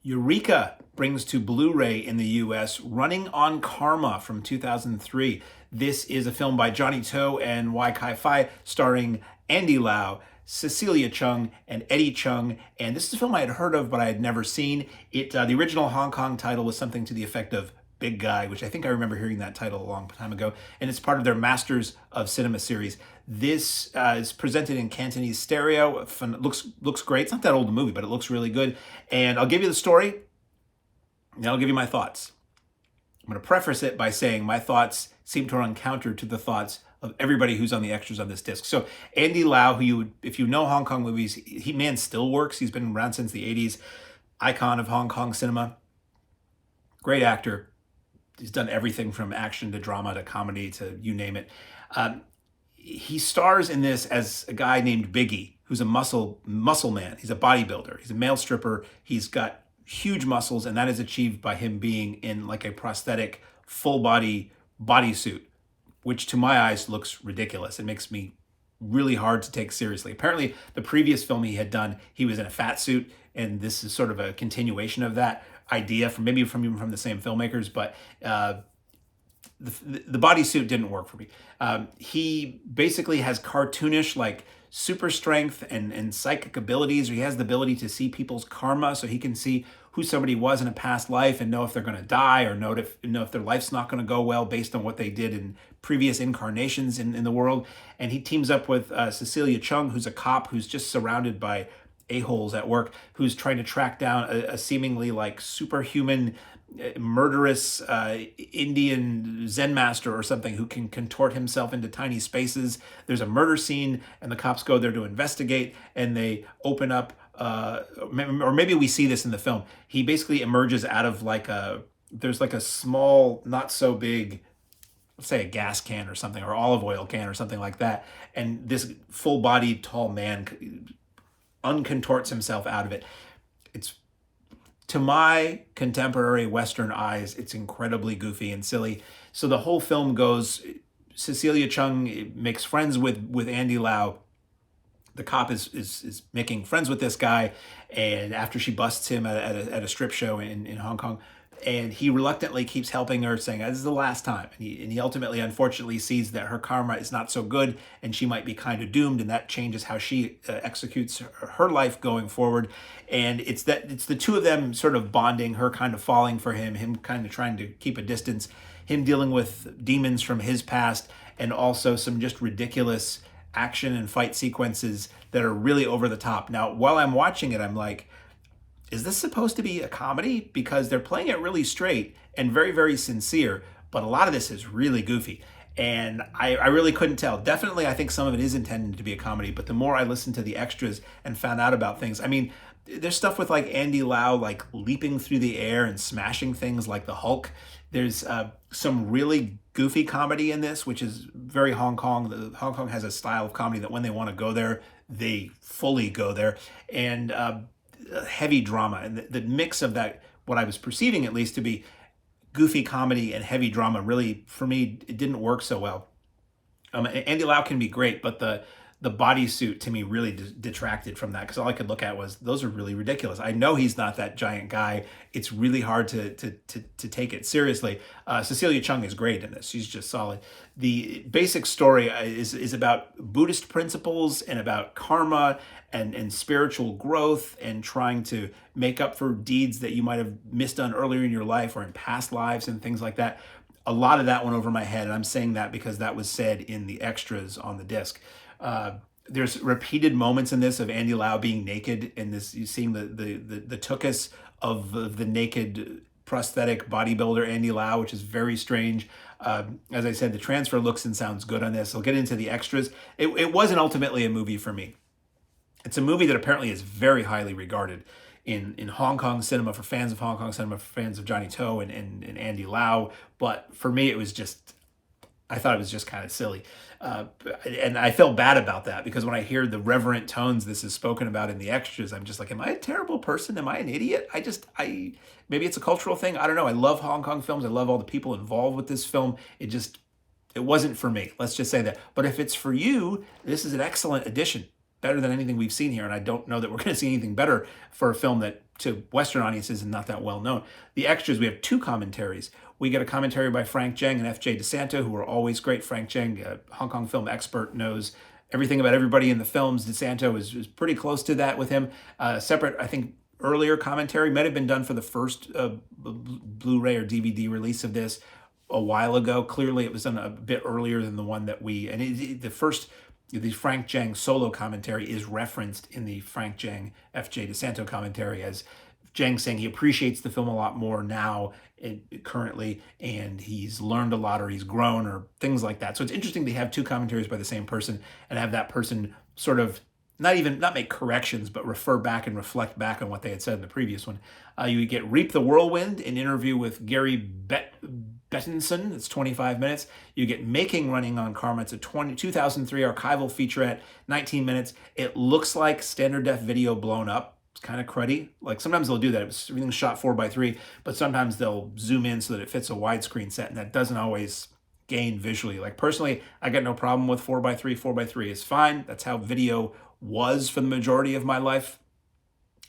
Eureka brings to Blu-ray in the US Running on Karma from 2003. This is a film by Johnnie and Wai Kai-fai, starring Andy Lau, Cecilia Cheung, and Eddie Cheung. And this is a film I had heard of, but I had never seen. The original Hong Kong title was something to the effect of Big Guy, which I think I remember hearing that title a long time ago, and it's part of their Masters of Cinema series. This is presented in Cantonese stereo. Looks great. It's not that old a movie, but it looks really good. And I'll give you the story, and I'll give you my thoughts. I'm going to preface it by saying my thoughts seem to run counter to the thoughts of everybody who's on the extras on this disc. So Andy Lau, if you know Hong Kong movies, man still works. He's been around since the 80s, icon of Hong Kong cinema, great actor. He's done everything from action to drama to comedy to you name it. He stars in this as a guy named Biggie, who's a muscle man. He's a bodybuilder. He's a male stripper. He's got huge muscles, and that is achieved by him being in like a prosthetic full body bodysuit, which to my eyes looks ridiculous. It makes me really hard to take seriously. Apparently, the previous film he had done, he was in a fat suit, and this is sort of a continuation of that idea from even from the same filmmakers, but the bodysuit didn't work for me. He basically has cartoonish like super strength and psychic abilities, or he has the ability to see people's karma, so he can see who somebody was in a past life and know if they're going to die, or know if their life's not going to go well based on what they did in previous incarnations in the world. And he teams up with Cecilia Cheung, who's a cop who's just surrounded by a-holes at work, who's trying to track down a seemingly like superhuman, murderous Indian Zen master or something who can contort himself into tiny spaces. There's a murder scene, and the cops go there to investigate, and they open up, or maybe we see this in the film. He basically emerges out of there's like a small, not so big, let's say a gas can or something, or olive oil can or something like that, and this full-bodied tall man uncontorts himself out of it. It's, to my contemporary Western eyes, it's incredibly goofy and silly. So the whole film goes, Cecilia Cheung makes friends with Andy Lau. The cop is making friends with this guy, and after she busts him at a strip show in Hong Kong, and he reluctantly keeps helping her, saying, this is the last time. And he ultimately, unfortunately, sees that her karma is not so good, and she might be kind of doomed, and that changes how she executes her life going forward. And it's the two of them sort of bonding, her kind of falling for him kind of trying to keep a distance, him dealing with demons from his past, and also some just ridiculous action and fight sequences that are really over the top. Now, while I'm watching it, I'm like, is this supposed to be a comedy? Because they're playing it really straight and very, very sincere, but a lot of this is really goofy. And I really couldn't tell. Definitely, I think some of it is intended to be a comedy, but the more I listened to the extras and found out about things, I mean, there's stuff with like Andy Lau like leaping through the air and smashing things like the Hulk. There's some really goofy comedy in this, which is very Hong Kong. Hong Kong has a style of comedy that when they want to go there, they fully go there. And heavy drama, and the mix of that, what I was perceiving at least to be goofy comedy and heavy drama, really for me it didn't work so well. Andy Lau can be great, but the bodysuit to me really detracted from that, because all I could look at was, those are really ridiculous. I know he's not that giant guy. It's really hard to take it seriously. Cecilia Cheung is great in this. She's just solid. The basic story is about Buddhist principles and about karma and spiritual growth, and trying to make up for deeds that you might have misdone earlier in your life or in past lives and things like that. A lot of that went over my head, and I'm saying that because that was said in the extras on the disc. There's repeated moments in this of Andy Lau being naked, and this, you seeing the tuchus of the naked prosthetic bodybuilder Andy Lau, which is very strange. As I said, the transfer looks and sounds good on this. I'll get into the extras. It wasn't ultimately a movie for me. It's a movie that apparently is very highly regarded in Hong Kong cinema, for fans of Hong Kong cinema, for fans of Johnnie and Andy Lau. But for me, I thought it was just kind of silly. And I felt bad about that, because when I hear the reverent tones this is spoken about in the extras, I'm just like, am I a terrible person? Am I an idiot? Maybe it's a cultural thing. I don't know. I love Hong Kong films. I love all the people involved with this film. It wasn't for me. Let's just say that. But if it's for you, this is an excellent addition. Better than anything we've seen here. And I don't know that we're going to see anything better for a film that to Western audiences and not that well known. The extras, we have 2 commentaries. We get a commentary by Frank Cheung and F.J. DeSanto, who are always great. Frank Cheung, a Hong Kong film expert, knows everything about everybody in the films. DeSanto is pretty close to that with him. Separate, I think, earlier commentary might have been done for the first Blu-ray or DVD release of this a while ago. Clearly, it was done a bit earlier than the one that the Frank Cheung solo commentary is referenced in the Frank Cheung F.J. DeSanto commentary as Cheung saying he appreciates the film a lot more now currently, and he's learned a lot, or he's grown, or things like that. So it's interesting to have 2 commentaries by the same person and have that person sort of not make corrections, but refer back and reflect back on what they had said in the previous one. You get Reap the Whirlwind, an interview with Gary Bettinson. It's 25 minutes. You get Making Running on Karma. It's a 2003 archival featurette, 19 minutes. It looks like standard def video blown up. It's kind of cruddy. Like sometimes they'll do that. Everything's shot 4:3, but sometimes they'll zoom in so that it fits a widescreen set, and that doesn't always gain visually. Like personally, I got no problem with 4:3. 4:3 is fine. That's how video was for the majority of my life.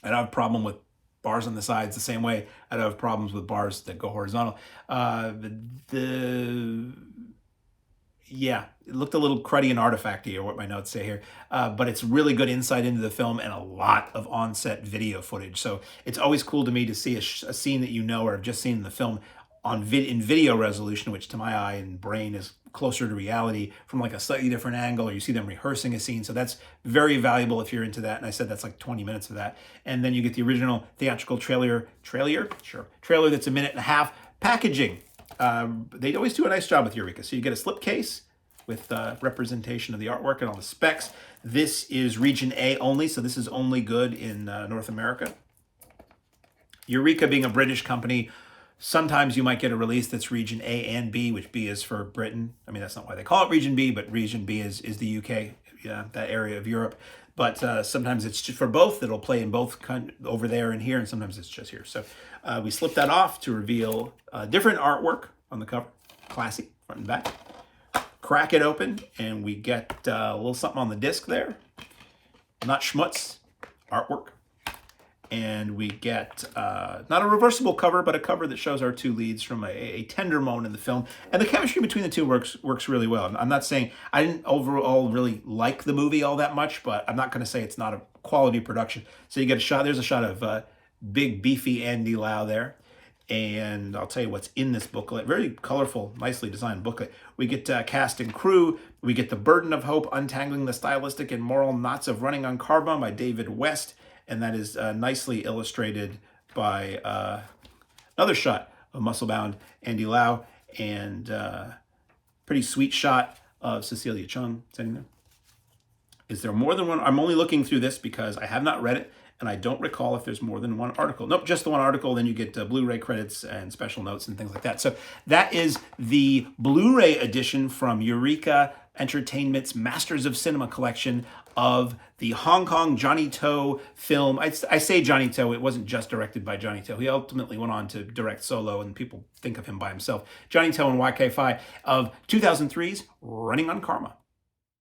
I don't have a problem with bars on the sides the same way I don't have problems with bars that go horizontal. Yeah, it looked a little cruddy and artifacty, or what my notes say here, but it's really good insight into the film and a lot of on-set video footage. So it's always cool to me to see a scene that you know or have just seen in the film in video resolution, which to my eye and brain is closer to reality from like a slightly different angle, or you see them rehearsing a scene. So that's very valuable if you're into that. And I said that's like 20 minutes of that. And then you get the original theatrical trailer that's a minute and a half. Packaging. They always do a nice job with Eureka. So you get a slipcase with representation of the artwork and all the specs. This is region A only, so this is only good in North America. Eureka being a British company, sometimes you might get a release that's region A and B, which B is for Britain. I mean, that's not why they call it region B, but region B is the UK, that area of Europe. But sometimes it's just for both. It'll play in both over there and here, and sometimes it's just here. So we slip that off to reveal different artwork on the cover. Classy, front and back. Crack it open, and we get a little something on the disc there. Not schmutz, artwork. And we get not a reversible cover, but a cover that shows our 2 leads from a tender moment in the film. And the chemistry between the 2 works really well. I'm not saying I didn't overall really like the movie all that much, but I'm not going to say it's not a quality production. So you get a shot. There's a shot of big, beefy Andy Lau there. And I'll tell you what's in this booklet. Very colorful, nicely designed booklet. We get cast and crew. We get The Burden of Hope, Untangling the Stylistic and Moral Knots of Running on Karma by David West. And that is nicely illustrated by another shot of muscle-bound Andy Lau, and pretty sweet shot of Cecila Cheung sitting there. Is there more than one? I'm only looking through this because I have not read it, and I don't recall if there's more than one article. Nope, just the one article. Then you get Blu-ray credits and special notes and things like that. So that is the Blu-ray edition from Eureka Entertainment's Masters of Cinema collection of the Hong Kong Johnnie To film. I say Johnnie To, it wasn't just directed by Johnnie To. He ultimately went on to direct solo, and people think of him by himself. Johnnie To and YK5 of 2003's Running on Karma.